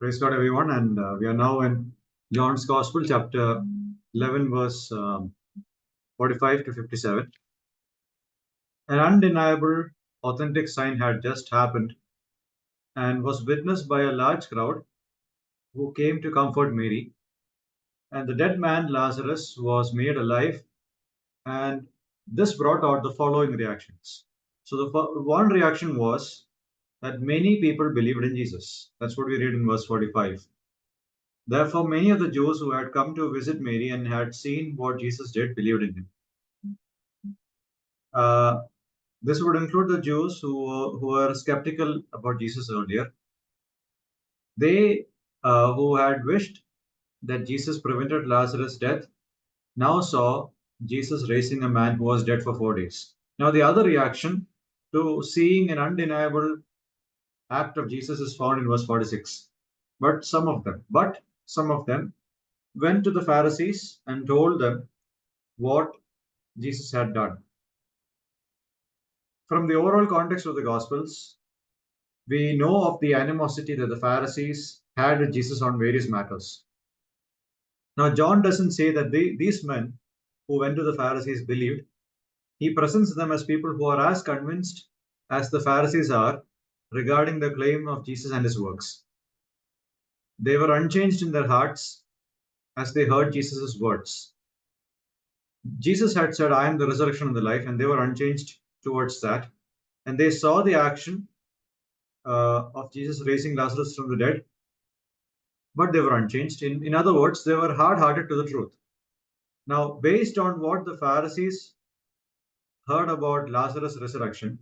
Praise God, everyone. And we are now in John's Gospel, chapter 11, verse 45 to 57. An undeniable, authentic sign had just happened and was witnessed by a large crowd who came to comfort Mary. And the dead man, Lazarus, was made alive. And this brought out the following reactions. So, the one reaction was that many people believed in Jesus. That's what we read in verse 45. Therefore, many of the Jews who had come to visit Mary and had seen what Jesus did believed in him. This would include the Jews who were skeptical about Jesus earlier. They who had wished that Jesus prevented Lazarus' death now saw Jesus raising a man who was dead for 4 days. Now, the other reaction to seeing an undeniable act of Jesus is found in verse 46. But some of them went to the Pharisees and told them what Jesus had done. From the overall context of the Gospels, we know of the animosity that the Pharisees had with Jesus on various matters. Now, John doesn't say that these men who went to the Pharisees believed. He presents them as people who are as convinced as the Pharisees are regarding the claim of Jesus and his works. They were unchanged in their hearts as they heard Jesus' words. Jesus had said, I am the resurrection and the life, and they were unchanged towards that. And they saw the action of Jesus raising Lazarus from the dead, but they were unchanged. In other words, they were hard-hearted to the truth. Now, based on what the Pharisees heard about Lazarus' resurrection,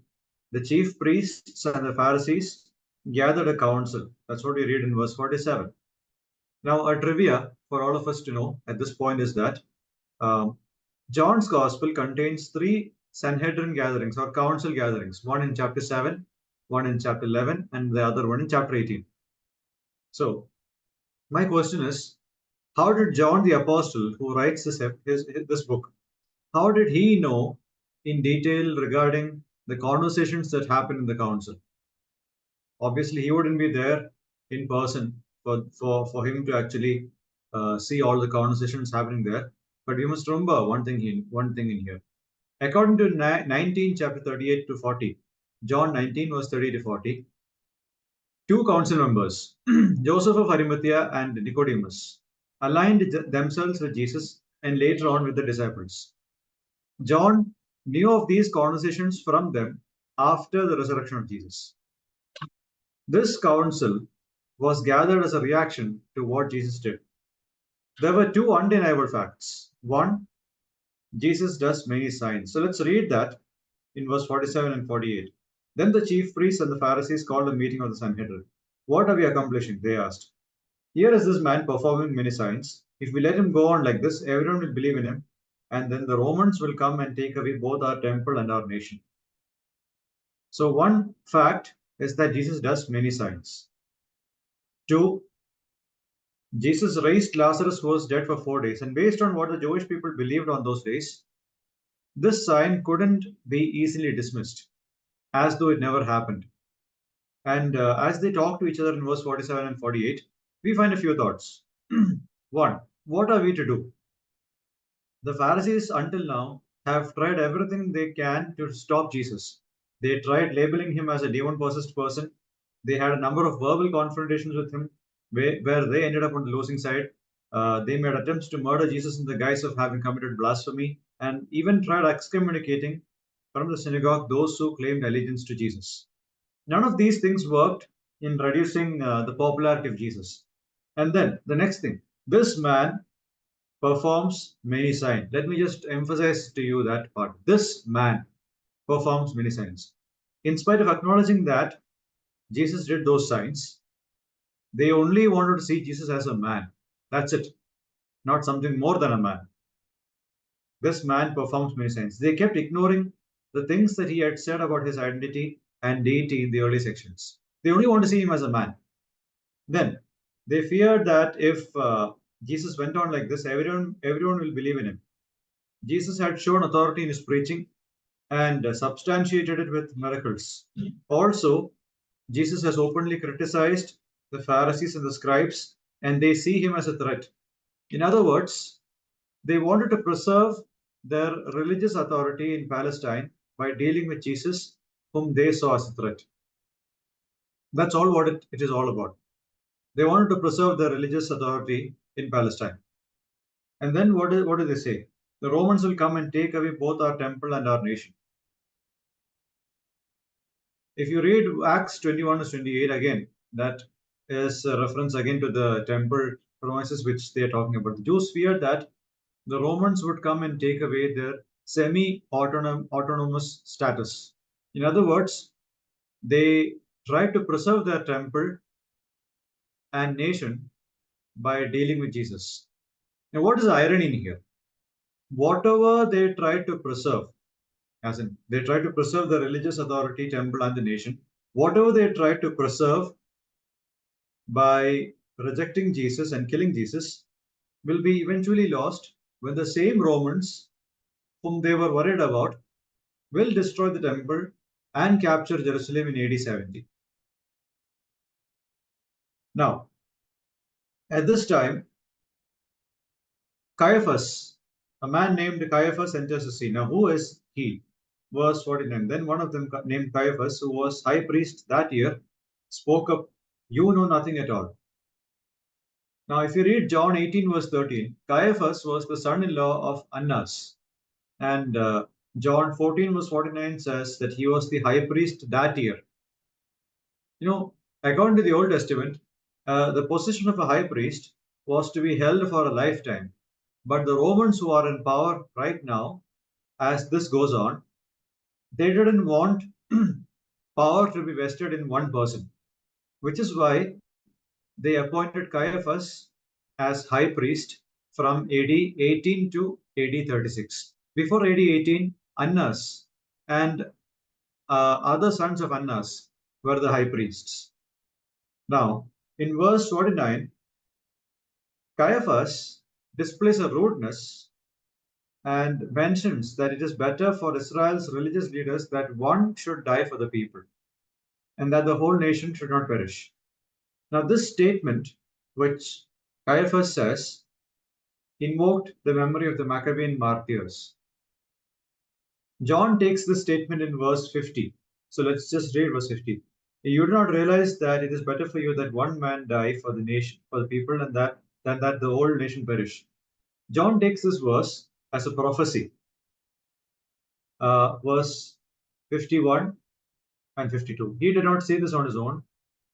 the chief priests and the Pharisees gathered a council. That's what we read in verse 47. Now, a trivia for all of us to know at this point is that John's Gospel contains 3 Sanhedrin gatherings or council gatherings, one in chapter 7, one in chapter 11, and the other one in chapter 18. So, my question is, how did John the Apostle, who writes this book, how did he know in detail regarding the conversations that happened in the council? Obviously, he wouldn't be there in person for him to actually see all the conversations happening there. But we must remember one thing in here. According to 19, chapter 38 to 40, John 19, verse 30 to 40, 2 council members, Joseph of Arimathea and Nicodemus, aligned themselves with Jesus and later on with the disciples. John knew of these conversations from them after the resurrection of Jesus. This council was gathered as a reaction to what Jesus did. There were 2 undeniable facts. One, Jesus does many signs. So let's read that in verse 47 and 48. Then the chief priests and the Pharisees called a meeting of the Sanhedrin. What are we accomplishing? They asked. Here is this man performing many signs. If we let him go on like this, everyone will believe in him, and then the Romans will come and take away both our temple and our nation. So one fact is that Jesus does many signs. 2, Jesus raised Lazarus who was dead for 4 days. And based on what the Jewish people believed on those days, this sign couldn't be easily dismissed as though it never happened. And as they talk to each other in verse 47 and 48, we find a few thoughts. 1, what are we to do? The Pharisees until now have tried everything they can to stop Jesus. They tried labeling him as a demon-possessed person. They had a number of verbal confrontations with him where they ended up on the losing side. They made attempts to murder Jesus in the guise of having committed blasphemy and even tried excommunicating from the synagogue those who claimed allegiance to Jesus. None of these things worked in reducing the popularity of Jesus. And then the next thing, this man performs many signs. Let me just emphasize to you that part. This man performs many signs. In spite of acknowledging that Jesus did those signs, they only wanted to see Jesus as a man. That's it. Not something more than a man. This man performs many signs. They kept ignoring the things that he had said about his identity and deity in the early sections. They only want to see him as a man. Then they feared that if Jesus went on like this, everyone will believe in him. Jesus had shown authority in his preaching and substantiated it with miracles. Also, Jesus has openly criticized the Pharisees and the scribes, and they see him as a threat. In other words, they wanted to preserve their religious authority in Palestine by dealing with Jesus, whom they saw as a threat. That's all what it is all about. They wanted to preserve their religious authority in Palestine. And then what do they say? The Romans will come and take away both our temple and our nation. If you read Acts 21 to 28 again, that is a reference again to the temple promises which they are talking about. The Jews feared that the Romans would come and take away their semi-autonomous status. In other words, they tried to preserve their temple and nation by dealing with Jesus. Now, what is the irony in here? Whatever they tried to preserve, as in they tried to preserve the religious authority, temple, and the nation, whatever they tried to preserve by rejecting Jesus and killing Jesus will be eventually lost when the same Romans whom they were worried about will destroy the temple and capture Jerusalem in AD 70. Now, at this time, Caiaphas, a man named Caiaphas, enters the scene. Now, who is he? Verse 49. Then one of them, named Caiaphas, who was high priest that year, spoke up, "You know nothing at all." Now, if you read John 18, verse 13, Caiaphas was the son in law of Annas. And John 14, verse 49 says that he was the high priest that year. You know, according to the Old Testament, the position of a high priest was to be held for a lifetime. But the Romans who are in power right now, as this goes on, they didn't want power to be vested in one person, which is why they appointed Caiaphas as high priest from AD 18 to AD 36. Before AD 18, Annas and other sons of Annas were the high priests. Now, in verse 49, Caiaphas displays a rudeness and mentions that it is better for Israel's religious leaders that one should die for the people and that the whole nation should not perish. Now, this statement, which Caiaphas says, invoked the memory of the Maccabean martyrs. John takes this statement in verse 50. So let's just read verse 50. You do not realize that it is better for you that one man die for the nation, for the people, and that than that the whole nation perish. John takes this verse as a prophecy. Verse 51 and 52. He did not say this on his own,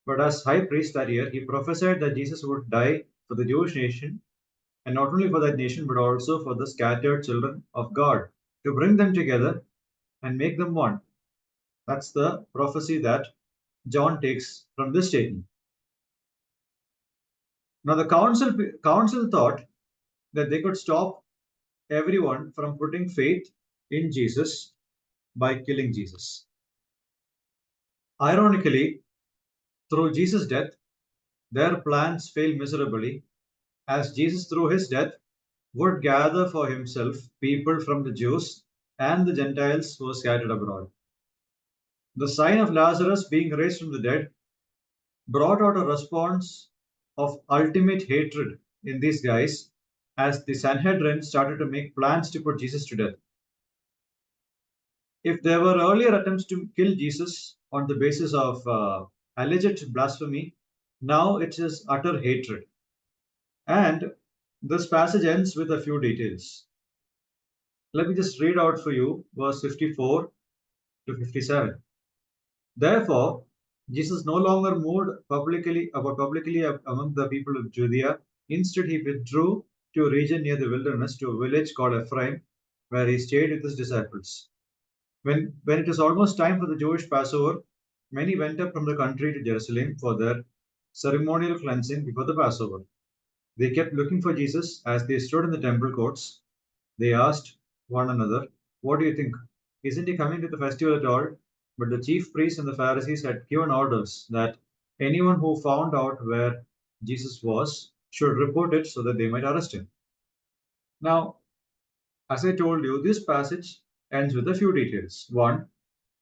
but as high priest that year, he prophesied that Jesus would die for the Jewish nation, and not only for that nation, but also for the scattered children of God, to bring them together and make them one. That's the prophecy that John takes from this statement. Now, the council thought that they could stop everyone from putting faith in Jesus by killing Jesus. Ironically, through Jesus' death, their plans failed miserably, as Jesus, through his death, would gather for himself people from the Jews and the Gentiles who were scattered abroad. The sign of Lazarus being raised from the dead brought out a response of ultimate hatred in these guys as the Sanhedrin started to make plans to put Jesus to death. If there were earlier attempts to kill Jesus on the basis of alleged blasphemy, now it is utter hatred. And this passage ends with a few details. Let me just read out for you verse 54 to 57. Therefore, Jesus no longer moved publicly among the people of Judea. Instead, he withdrew to a region near the wilderness, to a village called Ephraim, where he stayed with his disciples. When it was almost time for the Jewish Passover, many went up from the country to Jerusalem for their ceremonial cleansing before the Passover. They kept looking for Jesus as they stood in the temple courts. They asked one another, "What do you think? Isn't he coming to the festival at all?" But the chief priests and the Pharisees had given orders that anyone who found out where Jesus was should report it so that they might arrest him. Now, as I told you, this passage ends with a few details. One,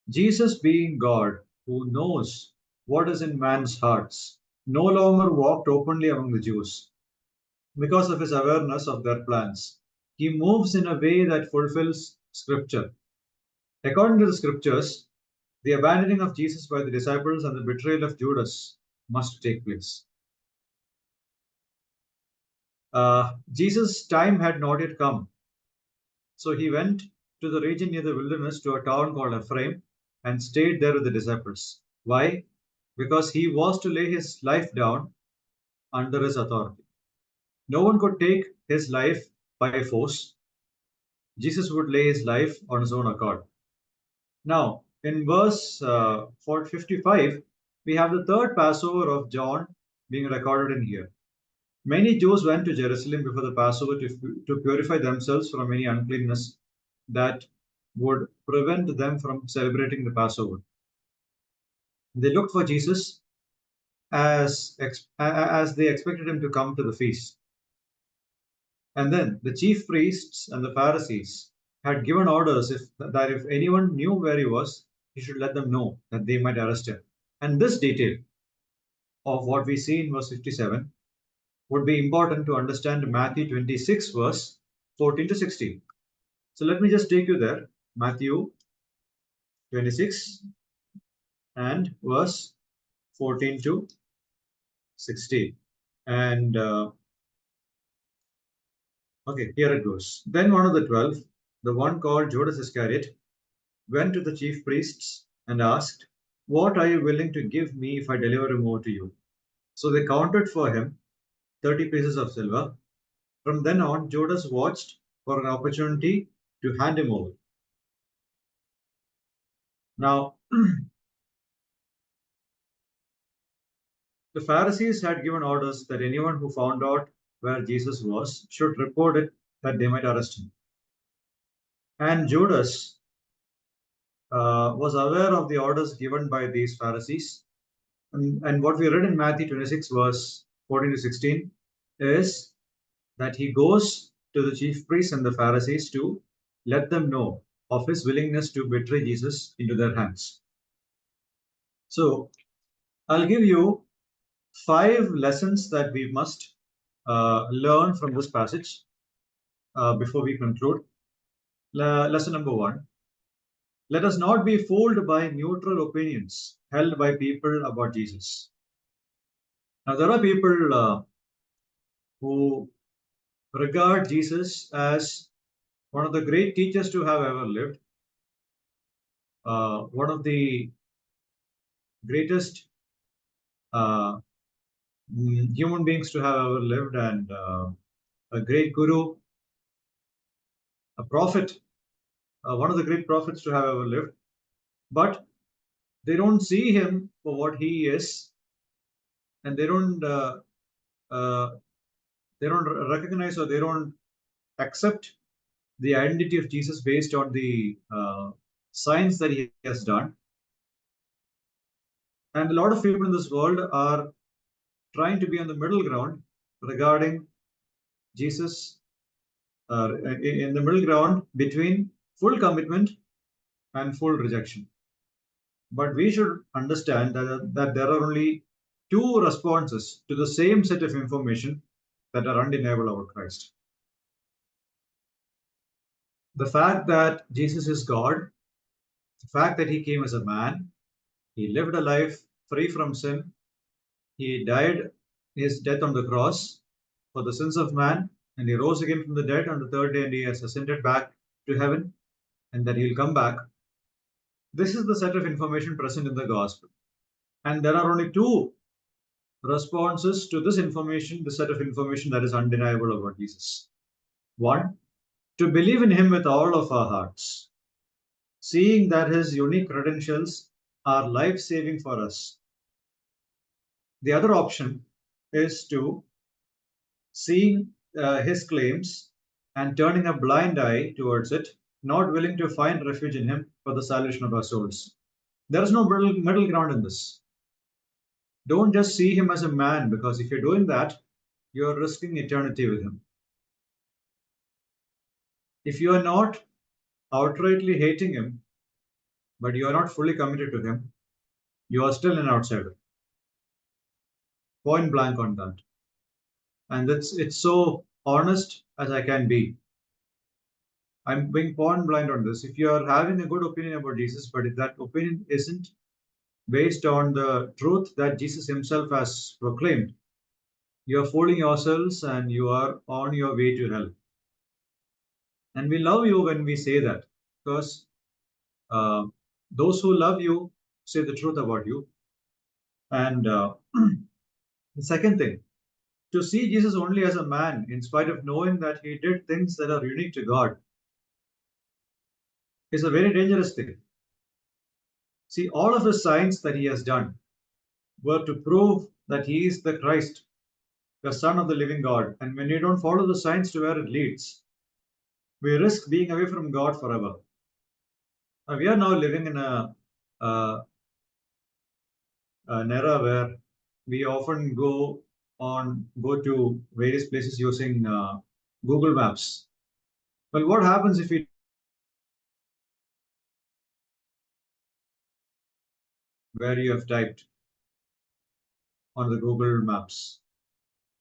Jesus being God who knows what is in man's hearts no longer walked openly among the Jews because of his awareness of their plans. He moves in a way that fulfills Scripture. According to the Scriptures, the abandoning of Jesus by the disciples and the betrayal of Judas must take place. Jesus' time had not yet come, so he went to the region near the wilderness to a town called Ephraim and stayed there with the disciples. Why? Because he was to lay his life down under his authority. No one could take his life by force. Jesus would lay his life on his own accord. Now, in verse 55, we have the third Passover of John being recorded in here. Many Jews went to Jerusalem before the Passover to purify themselves from any uncleanness that would prevent them from celebrating the Passover. They looked for Jesus as they expected him to come to the feast. And then the chief priests and the Pharisees had given orders that if anyone knew where he was, he should let them know that they might arrest him. And this detail of what we see in verse 57 would be important to understand Matthew 26, verse 14 to 16. So let me just take you there. Matthew 26 and verse 14 to 16. And okay, here it goes. Then one of the 12, the one called Judas Iscariot, went to the chief priests and asked, "What are you willing to give me if I deliver him over to you?" So they counted for him 30 pieces of silver. From then on, Judas watched for an opportunity to hand him over. Now, the Pharisees had given orders that anyone who found out where Jesus was should report it that they might arrest him. And Judas was aware of the orders given by these Pharisees. And what we read in Matthew 26, verse 14 to 16, is that he goes to the chief priests and the Pharisees to let them know of his willingness to betray Jesus into their hands. So I'll give you 5 lessons that we must learn from this passage before we conclude. Lesson number 1. Let us not be fooled by neutral opinions held by people about Jesus. Now, there are people who regard Jesus as one of the great teachers to have ever lived, one of the greatest uh, human beings to have ever lived, and a great guru, a prophet, one of the great prophets to have ever lived. But they don't see him for what he is, and they don't recognize, or they don't accept the identity of Jesus based on the signs that he has done. And a lot of people in this world are trying to be on the middle ground regarding Jesus, in the middle ground between full commitment and full rejection. But we should understand that there are only 2 responses to the same set of information that are undeniable about Christ. The fact that Jesus is God, the fact that he came as a man, he lived a life free from sin, he died his death on the cross for the sins of man, and he rose again from the dead on the 3rd day, and he has ascended back to heaven, and that he'll come back. This is the set of information present in the gospel. And there are only 2 responses to this information, the set of information that is undeniable about Jesus. 1, to believe in him with all of our hearts, seeing that his unique credentials are life-saving for us. The other option is to seeing his claims and turning a blind eye towards it, not willing to find refuge in him for the salvation of our souls. There is no middle ground in this. Don't just see him as a man, because if you're doing that, you're risking eternity with him. If you are not outrightly hating him, but you are not fully committed to him, you are still an outsider. point blank on that. And it's so honest as I can be. I'm being point blank on this. If you are having a good opinion about Jesus, but if that opinion isn't based on the truth that Jesus himself has proclaimed, you are fooling yourselves and you are on your way to hell. And we love you when we say that, because uh, those who love you say the truth about you. And the second thing, to see Jesus only as a man, in spite of knowing that he did things that are unique to God, is a very dangerous thing. See, all of the signs that he has done were to prove that he is the Christ, the Son of the living God. And when you don't follow the signs to where it leads, we risk being away from God forever. Now, we are now living in uh, an era where we often go to various places using Google Maps. Well, what happens if you where you have typed on the Google Maps?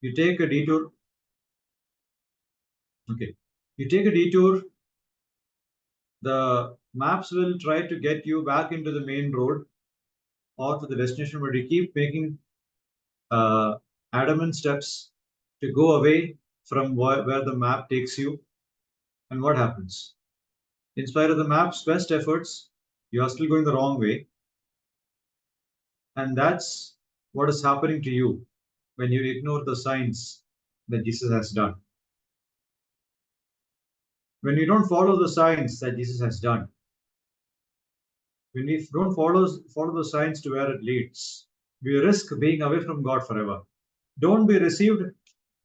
You take a detour. Okay, you take a detour. The maps will try to get you back into the main road or to the destination, but you keep making uh, adamant steps to go away from where the map takes you. And what happens? In spite of the map's best efforts, you are still going the wrong way. And that's what is happening to you when you ignore the signs that Jesus has done. When you don't follow the signs that Jesus has done, when we don't follow the signs to where it leads, we risk being away from God forever. Don't be received,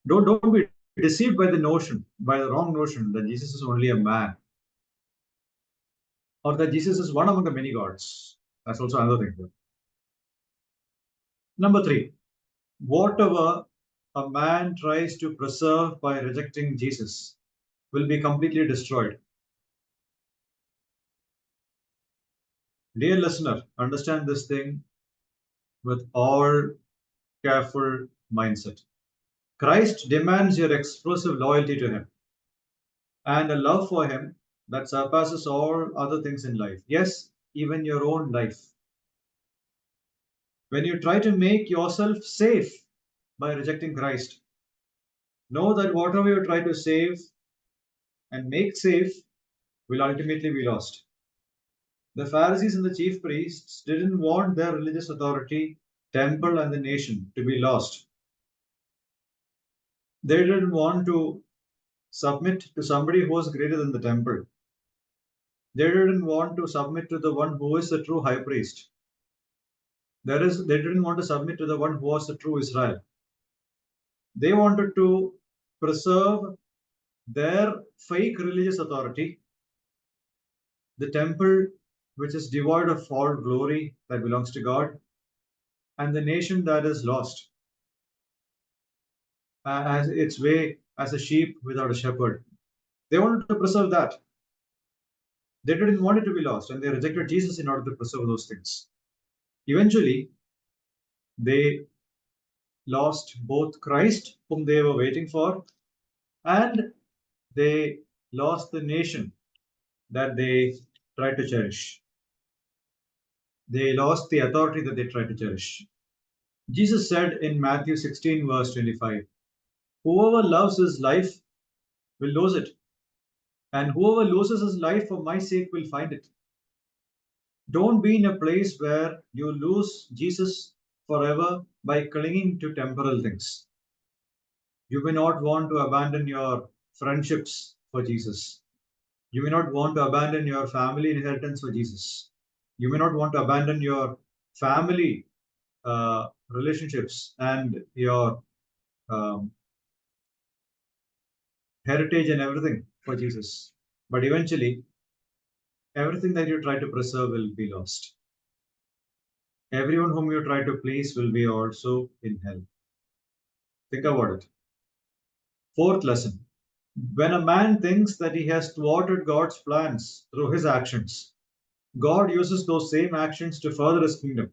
don't be deceived by the wrong notion that Jesus is only a man, or that Jesus is one among the many gods. That's also another thing. Number three, whatever a man tries to preserve by rejecting Jesus will be completely destroyed. Dear listener, understand this thing with all careful mindset. Christ demands your explosive loyalty to him and a love for him that surpasses all other things in life. Yes, even your own life. When you try to make yourself safe by rejecting Christ, know that whatever you try to save and make safe will ultimately be lost. The Pharisees and the chief priests didn't want their religious authority, temple, and the nation to be lost. They didn't want to submit to somebody who was greater than the temple. They didn't want to submit to the one who is the true high priest. They didn't want to submit to the one who was the true Israel. They wanted to preserve their fake religious authority, the temple which is devoid of all glory that belongs to God, and the nation that is lost as its way as a sheep without a shepherd. They wanted to preserve that. They didn't want it to be lost, and they rejected Jesus in order to preserve those things. Eventually, they lost both Christ, whom they were waiting for, and they lost the nation that they tried to cherish. They lost the authority that they tried to cherish. Jesus said in Matthew 16, verse 25, whoever loves his life will lose it, and whoever loses his life for my sake will find it. Don't be in a place where you lose Jesus forever by clinging to temporal things. You may not want to abandon your friendships for Jesus. You may not want to abandon your family inheritance for Jesus. You may not want to abandon your family relationships and your um, heritage and everything for Jesus. But eventually, everything that you try to preserve will be lost. Everyone whom you try to please will be also in hell. Think about it. Fourth lesson. When a man thinks that he has thwarted God's plans through his actions, God uses those same actions to further his kingdom.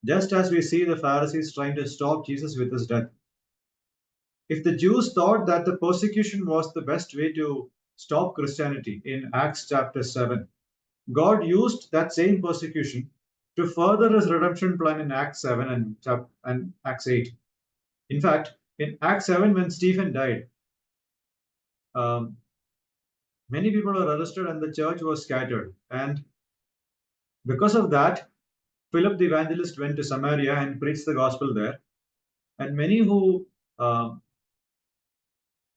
just as we see the Pharisees trying to stop Jesus with his death. If the Jews thought that the persecution was the best way to stop Christianity in Acts chapter 7, God used that same persecution to further his redemption plan in Acts 7 and Acts 8. In fact, in Acts 7, when Stephen died, um, many people were arrested and the church was scattered. And because of that, Philip the evangelist went to Samaria and preached the gospel there. And many who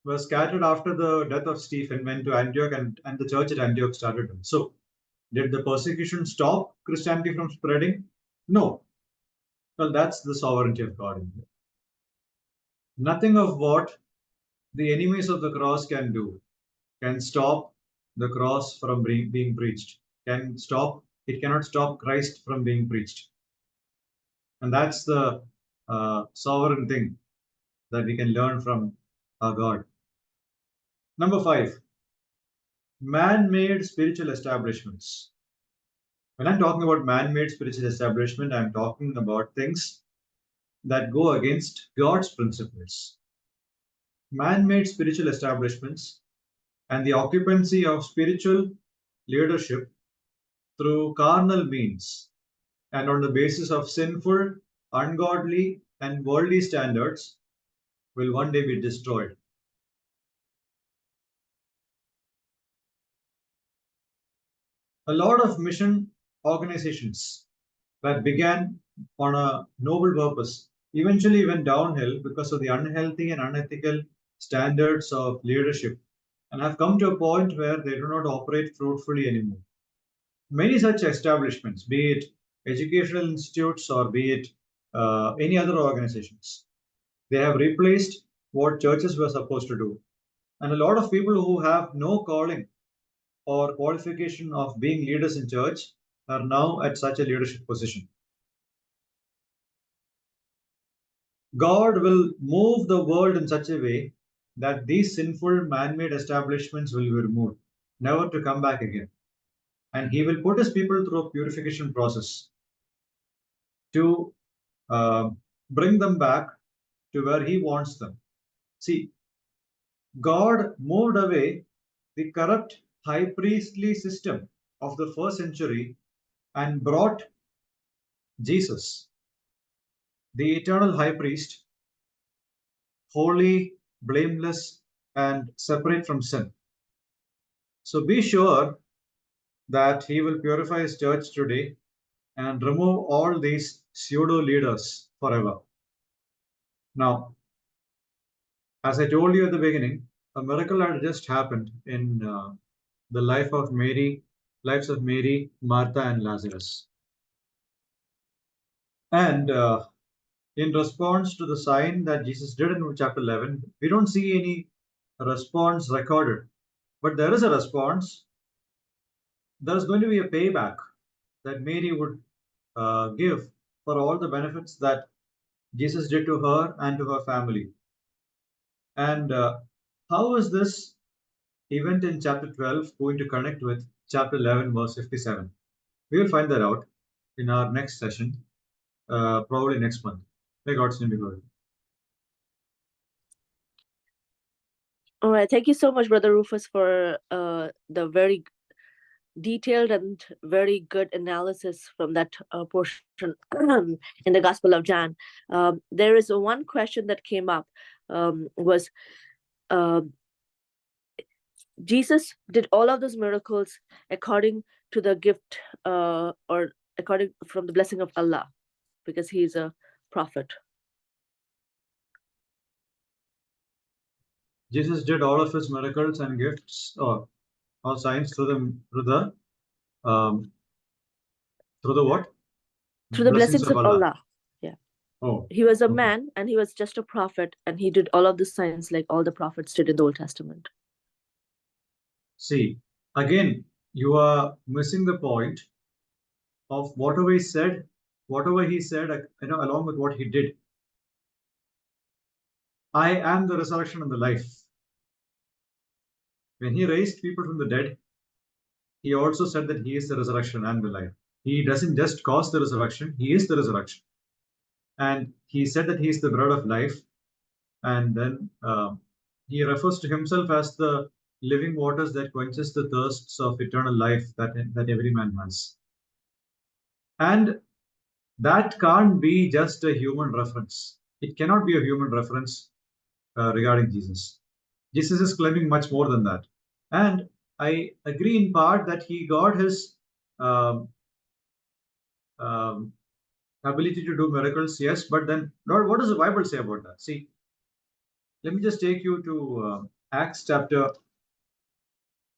were scattered after the death of Stephen went to Antioch, and the church at Antioch started them. So, did the persecution stop Christianity from spreading? No. Well, that's the sovereignty of God. Nothing of what the enemies of the cross can do can stop the cross from being preached. It cannot stop Christ from being preached. And that's the sovereign thing that we can learn from our God. Number 5, man-made spiritual establishments. When I'm talking about man-made spiritual establishment, I'm talking about things that go against God's principles. Man-made spiritual establishments and the occupancy of spiritual leadership through carnal means and on the basis of sinful, ungodly, and worldly standards will one day be destroyed. A lot of mission organizations that began on a noble purpose eventually went downhill because of the unhealthy and unethical standards of leadership and have come to a point where they do not operate fruitfully anymore. Many such establishments, be it educational institutes or be it any other organizations, they have replaced what churches were supposed to do. And a lot of people who have no calling or qualification of being leaders in church are now at such a leadership position. God will move the world in such a way that these sinful man-made establishments will be removed, never to come back again. And he will put his people through a purification process to bring them back to where he wants them. See, God moved away the corrupt high priestly system of the first century and brought Jesus, the eternal high priest, holy, blameless, and separate from sin. So be sure that he will purify his church today and remove all these pseudo leaders forever. Now, as I told you at the beginning, a miracle had just happened in the lives of Mary, Martha, and Lazarus. And in response to the sign that Jesus did in chapter 11, we don't see any response recorded. But there is a response. There's going to be a payback that Mary would give for all the benefits that Jesus did to her and to her family. And how is this event in chapter 12 going to connect with chapter 11, verse 57? We will find that out in our next session, probably next month. May God's name be glorified. All right. Thank you so much, Brother Rufus, for the very detailed and very good analysis from that portion in the Gospel of John. There is one question that came up was Jesus did all of those miracles according to the gift or according from the blessing of Allah, because he is a prophet. Jesus did all of his miracles and gifts or signs through the what? Through the blessings of Allah. Yeah. Oh. He was a man and he was just a prophet, and he did all of the signs like all the prophets did in the Old Testament. See, again, you are missing the point of whatever he said, along with what he did. I am the resurrection and the life. When he raised people from the dead, he also said that he is the resurrection and the life. He doesn't just cause the resurrection, he is the resurrection. And he said that he is the bread of life. And then he refers to himself as the living waters that quenches the thirsts of eternal life that every man has. And that can't be just a human reference. It cannot be a human reference regarding Jesus. Jesus is claiming much more than that. And I agree in part that he got his um, um, ability to do miracles, yes, but then Lord, what does the Bible say about that? See, let me just take you to Acts chapter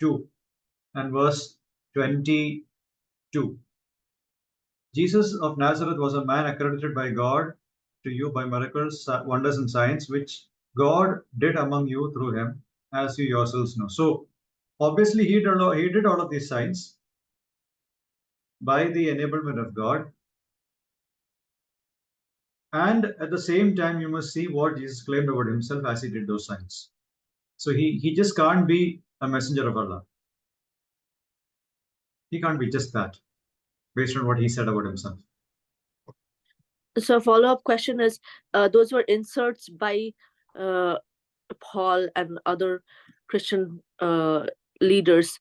2 and verse 22. Jesus of Nazareth was a man accredited by God to you by miracles, wonders, and signs, which God did among you through him, as you yourselves know. So, obviously, he did all of these signs by the enablement of God. And at the same time, you must see what Jesus claimed about himself as he did those signs. So, he just can't be a messenger of Allah. He can't be just that, based on what he said about himself. So follow-up question is, those were inserts by Paul and other Christian leaders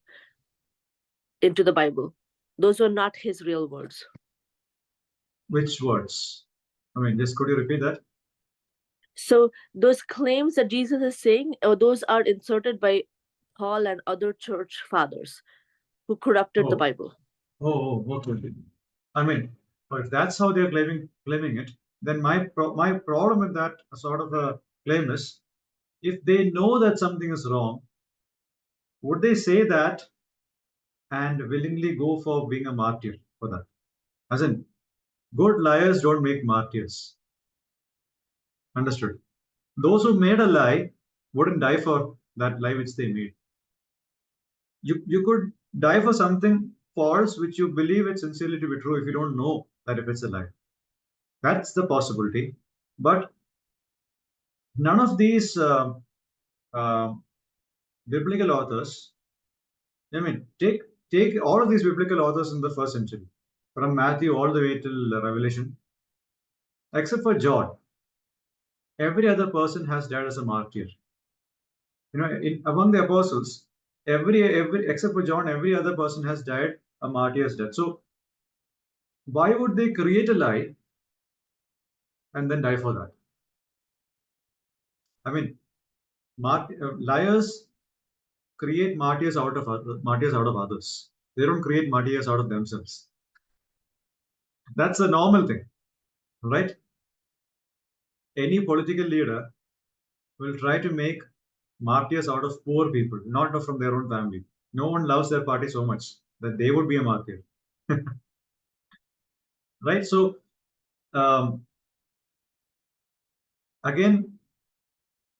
into the Bible. Those were not his real words. Which words? I mean, just could you repeat that? So those claims that Jesus is saying, those are inserted by Paul and other church fathers who corrupted the Bible. Okay. I mean, if that's how they're claiming it, then my problem with that sort of a claim is, if they know that something is wrong, would they say that and willingly go for being a martyr for that? As in, good liars don't make martyrs. Understood? Those who made a lie wouldn't die for that lie which they made. You could die for something false which you believe it sincerely to be true if you don't know that if it's a lie. That's the possibility. But none of these uh, biblical authors, I mean, take all of these biblical authors in the first century, from Matthew all the way till Revelation, except for John. Every other person has died as a martyr. Among the apostles, every except for John, every other person has died a martyr's death. So why would they create a lie and then die for that? I mean, liars create martyrs out of others. They don't create martyrs out of themselves. That's a normal thing, right? Any political leader will try to make martyrs out of poor people, not from their own family. No one loves their party so much that they would be a martyr, right? So again,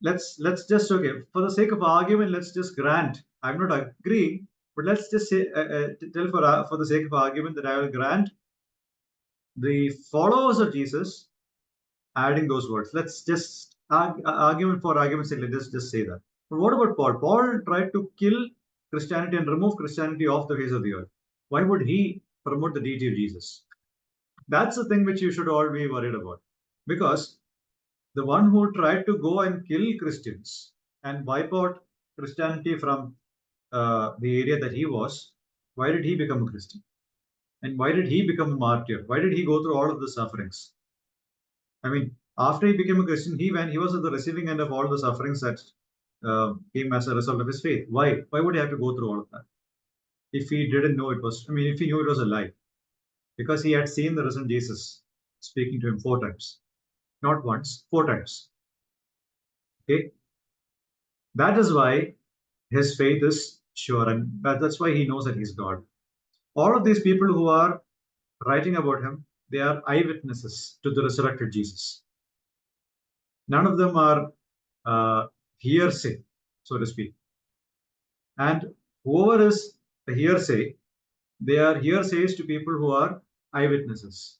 let's just, okay, for the sake of argument, let's just grant, I'm not agreeing, but let's just say tell for the sake of argument that I will grant the followers of Jesus adding those words. Let's just argument for argument's sake, let's just say that. But what about Paul? Paul tried to kill Christianity and remove Christianity off the face of the earth. Why would he promote the deity of Jesus? That's the thing which you should all be worried about, because the one who tried to go and kill Christians and wipe out Christianity from the area that he was, why did he become a Christian? And why did he become a martyr? Why did he go through all of the sufferings? I mean, after he became a Christian, he was at the receiving end of all the sufferings that came as a result of his faith. Why? Why would he have to go through all of that? If he didn't know it was, I mean, if he knew it was a lie, because he had seen the risen Jesus speaking to him 4 times, not once, 4 times. Okay, that is why his faith is sure, and that's why he knows that he's God. All of these people who are writing about him, they are eyewitnesses to the resurrected Jesus. None of them are hearsay, so to speak. And whoever is a hearsay, they are hearsays to people who are eyewitnesses.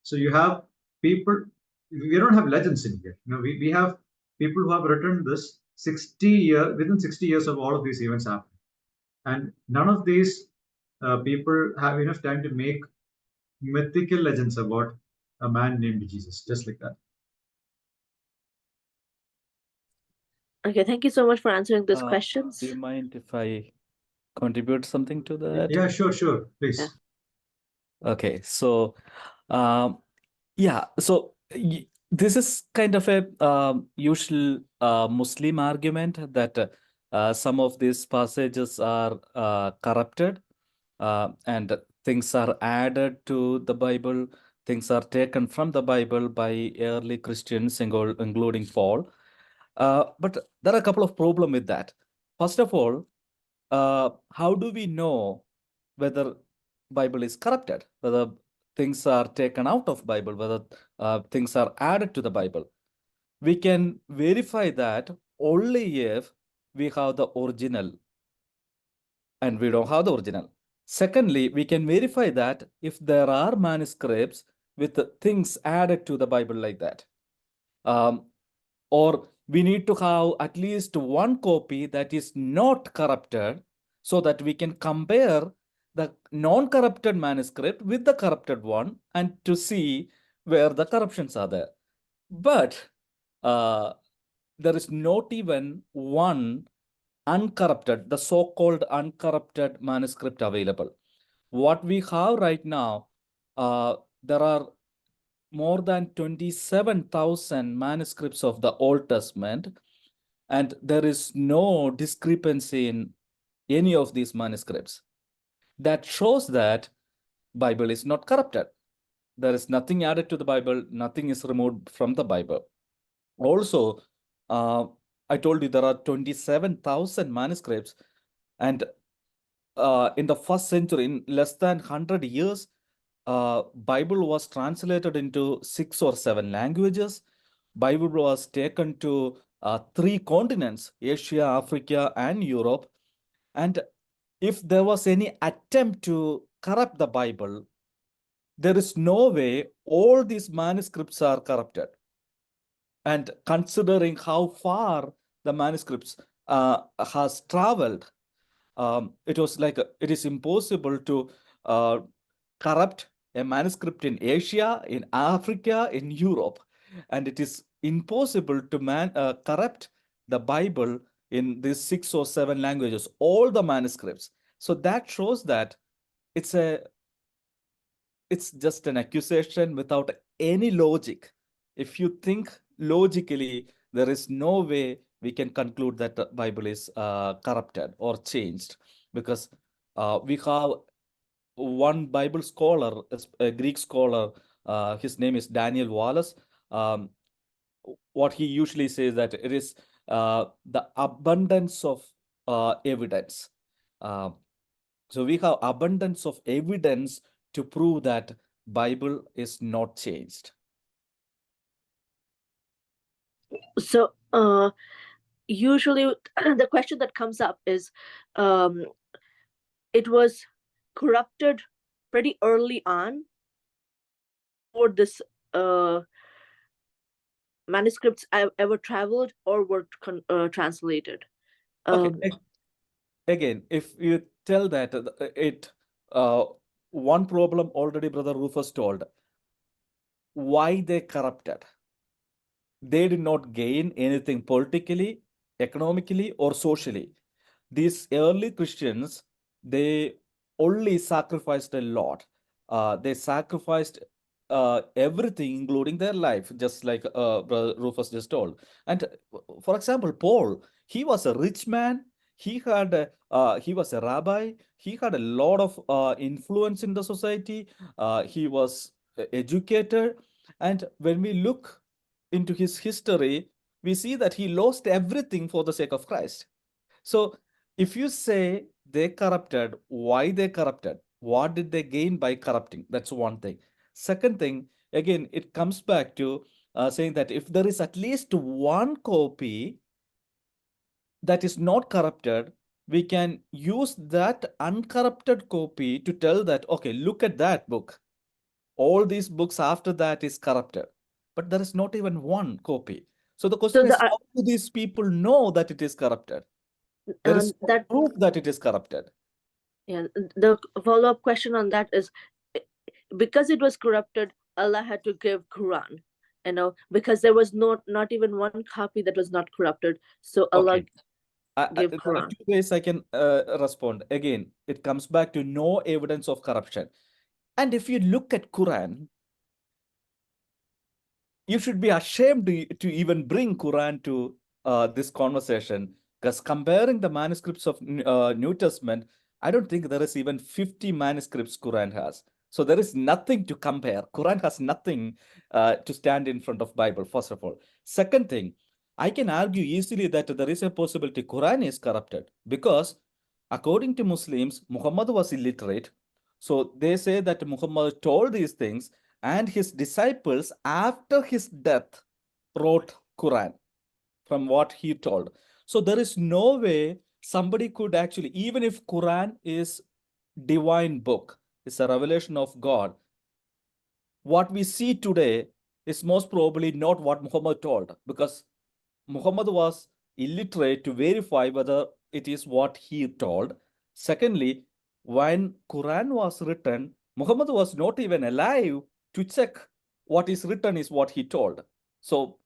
So you have people, we don't have legends in here. We have people who have written this within 60 years of all of these events happening. And none of these people have enough time to make mythical legends about a man named Jesus, just like that. Okay, thank you so much for answering these questions. Do you mind if I contribute something to that? Yeah, sure, please. Yeah. Okay, so yeah, so this is kind of a usual Muslim argument that some of these passages are corrupted and things are added to the Bible, things are taken from the Bible by early Christians, including Paul. But there are a couple of problems with that. First of all, how do we know whether Bible is corrupted, whether things are taken out of Bible, whether things are added to the Bible? We can verify that only if we have the original, and we don't have the original. Secondly, we can verify that if there are manuscripts with things added to the Bible like that. Or we need to have at least one copy that is not corrupted so that we can compare the non-corrupted manuscript with the corrupted one and to see where the corruptions are there. But there is not even one uncorrupted, the so-called uncorrupted manuscript available. What we have right now, there are more than 27,000 manuscripts of the Old Testament, and there is no discrepancy in any of these manuscripts. That shows that Bible is not corrupted. There is nothing added to the Bible, nothing is removed from the Bible. Also, I told you there are 27,000 manuscripts, and in the first century, in less than 100 years, Bible was translated into 6 or 7 languages. Bible was taken to 3 continents, Asia, Africa, and Europe. And if there was any attempt to corrupt the Bible, there is no way all these manuscripts are corrupted. And considering how far the manuscripts has traveled, it was like it is impossible to corrupt a manuscript in Asia, in Africa, in Europe, and it is impossible to corrupt the Bible in these 6 or 7 languages, all the manuscripts. So that shows that it's just an accusation without any logic. If you think logically, there is no way we can conclude that the Bible is corrupted or changed, because we have one Bible scholar, a Greek scholar, his name is Daniel Wallace. What he usually says that it is the abundance of evidence. So we have abundance of evidence to prove that Bible is not changed. So usually the question that comes up is it was corrupted pretty early on, or this manuscripts ever traveled or were translated. Okay. Again, if you tell that one problem already Brother Rufus told, why they corrupted. They did not gain anything politically, economically, or socially. These early Christians, they only sacrificed a lot. They sacrificed everything, including their life, just like Brother Rufus just told. And for example, Paul, he was a rich man. He was a rabbi. He had a lot of influence in the society. He was educated. And when we look into his history, we see that he lost everything for the sake of Christ. So if you say they corrupted, why they corrupted? What did they gain by corrupting? That's one thing. Second thing, again, it comes back to saying that if there is at least one copy that is not corrupted, we can use that uncorrupted copy to tell that, okay, look at that book. All these books after that is corrupted. But there is not even one copy. So the question is, how do these people know that it is corrupted? There is no proof that it is corrupted. Yeah, the follow-up question on that is, because it was corrupted, Allah had to give Quran, because there was not even one copy that was not corrupted. So Allah Okay. gave There are Quran. 2 ways I can respond. Again, it comes back to no evidence of corruption. And if you look at Quran, you should be ashamed to even bring Quran to this conversation, because comparing the manuscripts of New Testament, I don't think there is even 50 manuscripts Quran has. So there is nothing to compare. Quran has nothing to stand in front of Bible, first of all. Second thing, I can argue easily that there is a possibility Quran is corrupted, because according to Muslims, Muhammad was illiterate. So they say that Muhammad told these things, and his disciples after his death wrote Quran from what he told. So there is no way somebody could actually, even if Quran is divine book, it's a revelation of God, what we see today is most probably not what Muhammad told, because Muhammad was illiterate to verify whether it is what he told. Secondly, when Quran was written, Muhammad was not even alive to check what is written is what he told. So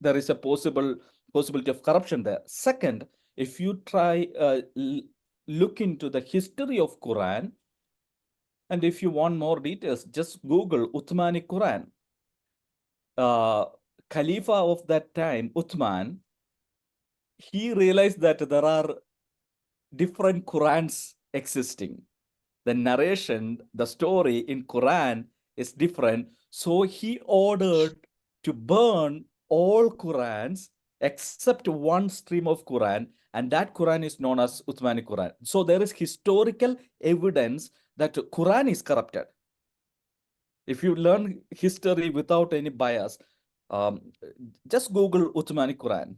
there is a possibility of corruption there. Second, if you try look into the history of Quran, and if you want more details, just Google Uthmani Quran. Khalifa of that time, Uthman, he realized that there are different Qurans existing. The narration, the story in Quran is different. So he ordered to burn all Qurans except one stream of Quran, and that Quran is known as Uthmani Quran. So there is historical evidence that Quran is corrupted. If you learn history without any bias, just Google Uthmani Quran.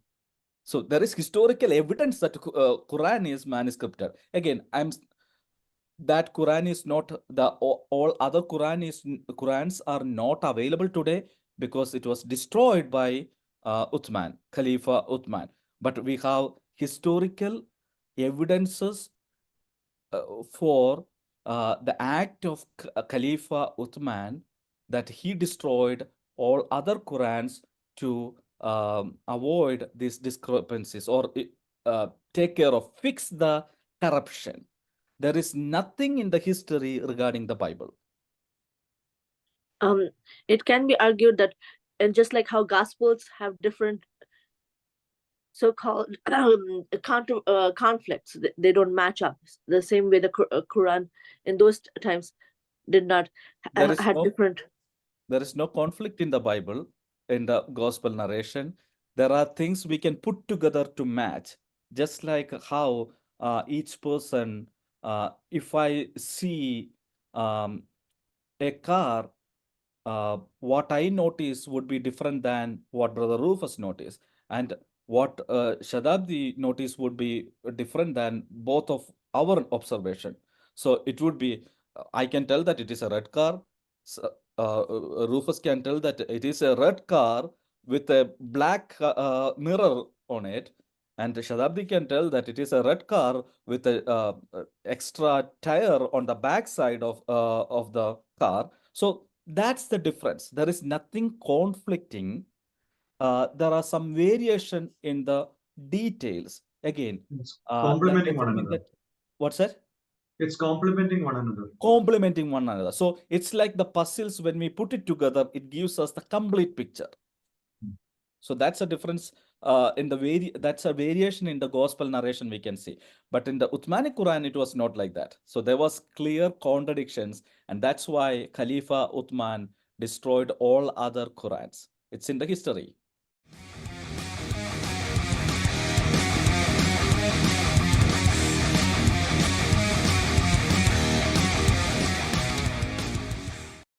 So there is historical evidence that Quran is manuscripted. Again, that Quran is not all other Qurans are not available today because it was destroyed by Uthman, Khalifa Uthman. But we have historical evidences for the act of Khalifa Uthman, that he destroyed all other Qurans to avoid these discrepancies, or take care of, fix the corruption. There is nothing in the history regarding the Bible. It can be argued that, and just like how Gospels have different so-called conflicts, they don't match up the same way the Quran in those times did not There is had no different. There is no conflict in the Bible, in the gospel narration. There are things we can put together to match, just like how each person, if I see a car, what I notice would be different than what Brother Rufus noticed, and what Shadabdi noticed would be different than both of our observation. So it would be, I can tell that it is a red car. So, Rufus can tell that it is a red car with a black mirror on it, and Shadabdi can tell that it is a red car with a extra tire on the back side of the car. So that's the difference. There is nothing conflicting. There are some variation in the details. Again, It's that complementing one doesn't mean another. that. What's that? It's complementing one another. Complementing one another. So it's like the puzzles, when we put it together, it gives us the complete picture. So that's a difference in the that's a variation in the gospel narration we can see. But in the Uthmani Quran, it was not like that. So there was clear contradictions, and that's why Khalifa Uthman destroyed all other Qurans. It's in the history.